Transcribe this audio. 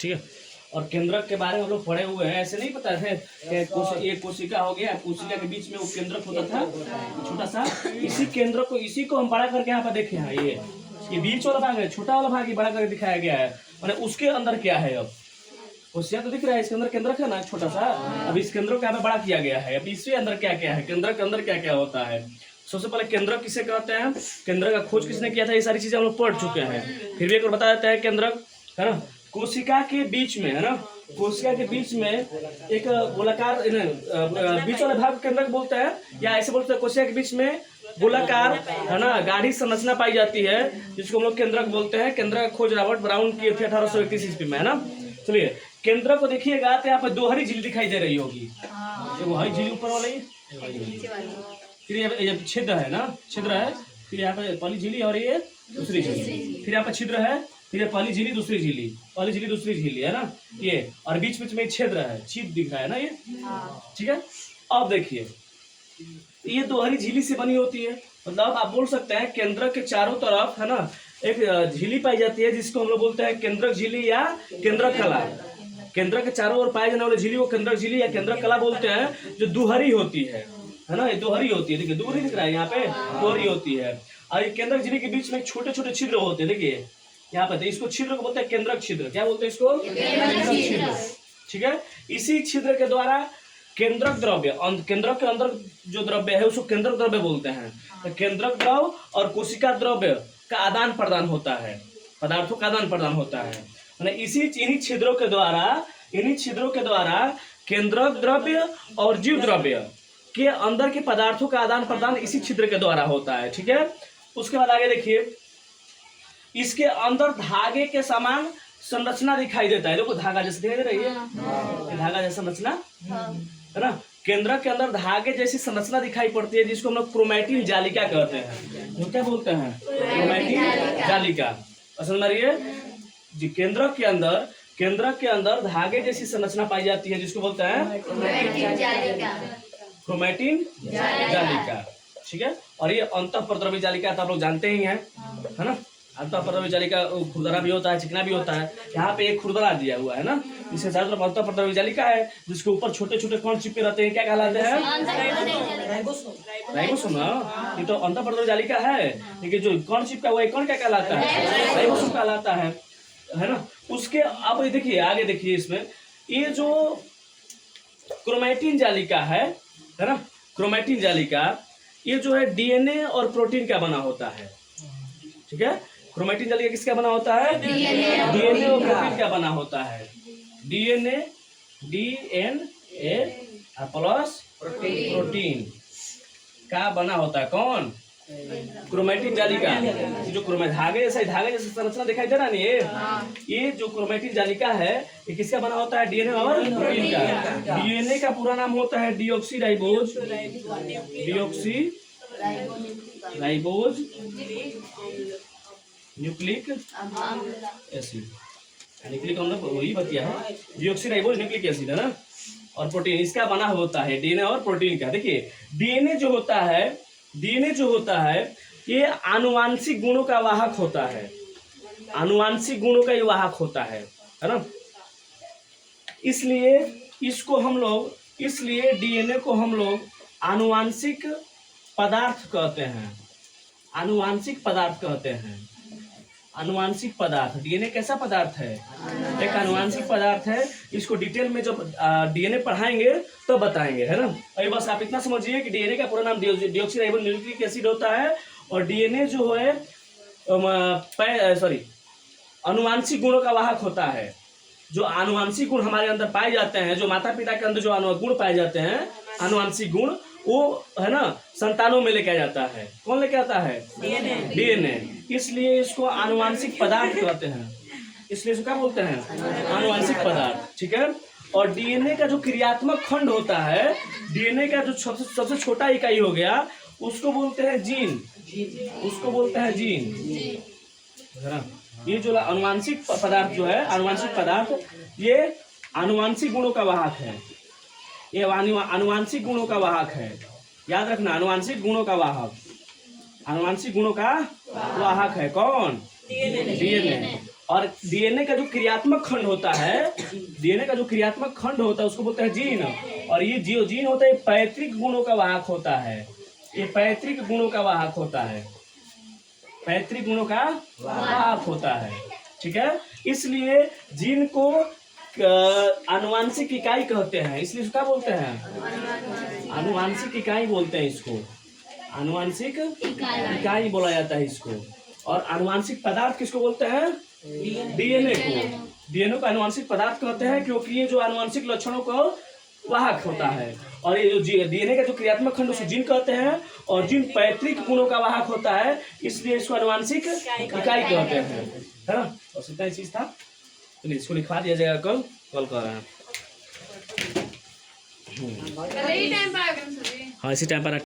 ठीक है। और केंद्रक के बारे में हम लोग पढ़े हुए हैं, ऐसे नहीं पता थे कि ये कोशिका हो गया, कोशिका के बीच में वो केंद्रक होता था छोटा सा, इसी केंद्र को, इसी को हम बड़ा करके यहाँ पर देखे हैं। ये बीच वाला भाग है, छोटा वाला भाग ही बड़ा करके दिखाया गया है। मैंने उसके अंदर क्या है, अब कोशिका तो दिख रहा है, इसके अंदर केंद्रक है ना छोटा सा, अब इस केंद्र को यहाँ पे बड़ा किया गया है। अब इसके अंदर क्या क्या है, केंद्र के अंदर क्या क्या होता है। सबसे पहले केंद्रक किसे कहते हैं, केंद्र का खोज किसने किया था, ये सारी चीजें हम लोग पढ़ चुके हैं। फिर भी एक बार बता देते हैं। केंद्रक है ना, कोशिका के बीच में, है ना, कोशिका के बीच में एक गोलाकार बीच वाले भाग केंद्रक बोलते हैं, या ऐसे बोलते हैं कोशिका के बीच में गोलाकार, है ना, गाढ़ी संरचना पाई जाती है, जिसको हम लोग केंद्रक बोलते हैं। केंद्रक का खोज रॉबर्ट ब्राउन किए थे 1831 ईस्वी में, है ना। चलिए केंद्रक को देखिएगा तो यहाँ पर दो हरी झिल्ली दिखाई दे रही होगी, वो हरी झिल्ली ऊपर वाली, फिर ये छिद्र है ना, छिद्र है, फिर यहाँ पे पहली झिल्ली और ये दूसरी झिल्ली, फिर यहाँ पे छिद्र है, फिर ये पहली झिल्ली दूसरी झिल्ली, पहली झिल्ली दूसरी झिल्ली, है ना ये, और बीच बीच में छिद्र है, छिद्र दिख रहा है ना ये, ठीक है। अब देखिए ये दो हरी झिल्ली से बनी होती है, मतलब आप बोल सकते हैं केंद्रक के चारों तरफ, है ना, एक झिल्ली पाई जाती है, जिसको हम लोग बोलते हैं केंद्रक झिल्ली या केंद्रक कला। केंद्रक के चारों ओर पाए जाने वाले झिल्ली को केंद्रक झिल्ली या केंद्रक कला बोलते हैं, जो दुहरी होती है ना, ये दोहरी होती है। देखिए दोहरी दिख रहा है यहाँ पे, दोहरी होती है। और ये केंद्रक झिल्ली के बीच में छोटे छोटे छिद्र होते हैं, देखिए यहाँ पे, इसको छिद्र को बोलते हैं केंद्रक छिद्र। क्या बोलते हैं इसको, केंद्रक छिद्र, ठीक है। इसी छिद्र के द्वारा केंद्रक द्रव्य, केंद्रक के अंदर जो द्रव्य है उसको केंद्रक द्रव्य बोलते हैं। तो केंद्रक द्रव और कोशिका द्रव्य का आदान प्रदान होता है, पदार्थों का आदान प्रदान होता है। इन्हीं छिद्रों के द्वारा केंद्रक द्रव्य और जीव द्रव्य के अंदर के पदार्थों का आदान प्रदान इसी छिद्र के द्वारा होता है, ठीक है। उसके बाद आगे देखिए, इसके अंदर धागे के समान संरचना दिखाई देता है। देखो धागा जैसे दिखाई दे रही है, धागा जैसा संरचना, है ना। केंद्रक के अंदर धागे जैसी संरचना दिखाई पड़ती है, जिसको हम लोग क्रोमैटिन जालिका कहते हैं। जो क्या बोलते हैं, क्रोमैटिन जालिका। पसंद मारिए जी, केंद्रक के अंदर धागे जैसी संरचना पाई जाती है, जिसको बोलते हैं क्रोमैटिन जालिका, ठीक है। और ये अंतःप्रद्रव्य जालिका तो आप लोग जानते ही हैं, है ना। अंतःप्रद्रव्य जालिका खुरदरा भी होता है, चिकना भी होता है। यहाँ पे एक खुरदरा दिया हुआ है ना, इसके चारों तरफ अंतःप्रद्रव्य जालिका है, जिसके ऊपर छोटे छोटे कण चिपके रहते हैं। क्या कहलाते हैं, राइबोसोम। ये तो अंतःप्रद्रव्य जालिका है, लेकिन जो कण चिपका हुआ है कण क्या कहलाता है, राइबोसोम कहलाता है ना। उसके अब देखिए आगे देखिए, इसमें ये जो क्रोमैटिन जालिका है ना, क्रोमैटिन जालिका ये जो है डीएनए और प्रोटीन का बना होता है, ठीक है। क्रोमैटिन जालिका किसका बना होता है, डीएनए और प्रोटीन का बना होता है। डीएनए प्लस प्रोटीन का बना होता है, कौन, क्रोमैटिन जालिका। जो धागे जैसे संरचना दिखाई दे रहा है, ये जो क्रोमैटिन जालिका है, ये किसका बना होता है, डीएनए और प्रोटीन का। डीएनए का पूरा नाम होता है deoxy ribose nucleic acid, nucleic हमने वही बताया है, डीऑक्सी राइबोज न्यूक्लिक एसिड, है ना। और प्रोटीन इसका बना होता है, डीएनए और प्रोटीन का। देखिए डीएनए जो होता है ये आनुवांशिक गुणों का वाहक होता है, आनुवांशिक गुणों का ये वाहक होता है ना। इसलिए डीएनए को हम लोग आनुवांशिक पदार्थ कहते हैं, आनुवांशिक पदार्थ। डीएनए कैसा पदार्थ है, एक आनुवांशिक पदार्थ है। इसको डिटेल में जब डीएनए पढ़ाएंगे तो बताएंगे, है ना। अभी बस आप इतना समझिए कि डीएनए का पूरा नाम डीऑक्सी राइबोज न्यूक्लिक एसिड होता है, और डीएनए जो है आनुवांशिक गुणों का वाहक होता है। जो आनुवांशिक गुण हमारे अंदर पाए जाते हैं, जो माता पिता के अंदर जो गुण पाए जाते हैं, आनुवांशिक गुण, वो है ना संतानों में लेके जाता है। कौन लेके आता है, डीएनए। इसलिए इसको आनुवांशिक पदार्थ कहते हैं, इसलिए इसको क्या बोलते हैं, आनुवांशिक पदार्थ, ठीक है। और डीएनए का जो क्रियात्मक खंड होता है, डीएनए का जो सबसे छोटा इकाई हो गया, उसको बोलते हैं जीन, ये जो आनुवांशिक पदार्थ जो है, आनुवांशिक पदार्थ, ये आनुवांशिक गुणों का वाहक है, ये आनुवांशिक गुणों का वाहक है। याद रखना, आनुवांशिक गुणों का वाहक है कौन, डीएनए। और डीएनए का जो क्रियात्मक खंड होता है, डीएनए का जो क्रियात्मक खंड होता है उसको बोलते हैं जीन। और ये जो जीन होता है पैतृक गुणों का वाहक होता है, ये पैतृक गुणों का वाहक होता है, पैतृक गुणों का वाहक होता है। ठीक है, इसलिए जीन को आनुवांशिक इकाई कहते हैं, इसलिए क्या बोलते हैं, आनुवांशिक इकाई बोलते हैं इसको, आनुवांशिक इकाई बोला जाता है इसको। और आनुवांशिक पदार्थ किसको बोलते हैं, डीएनए को, डीएनए को आनुवांशिक पदार्थ कहते हैं क्योंकि ये जो आनुवांशिक लक्षणों को वाहक होता है। और ये जो डीएनए का जो क्रियात्मक खंड उसको जीन कहते हैं, और जीन पैतृक गुणों का वाहक होता है, इसलिए इसको आनुवांशिक इकाई कहते हैं, है ना। और इतना ही चीज था, तो इसको लिखवा दिया जाएगा कल, कल कर रहे हैं। हाँ, इसी टाइम पर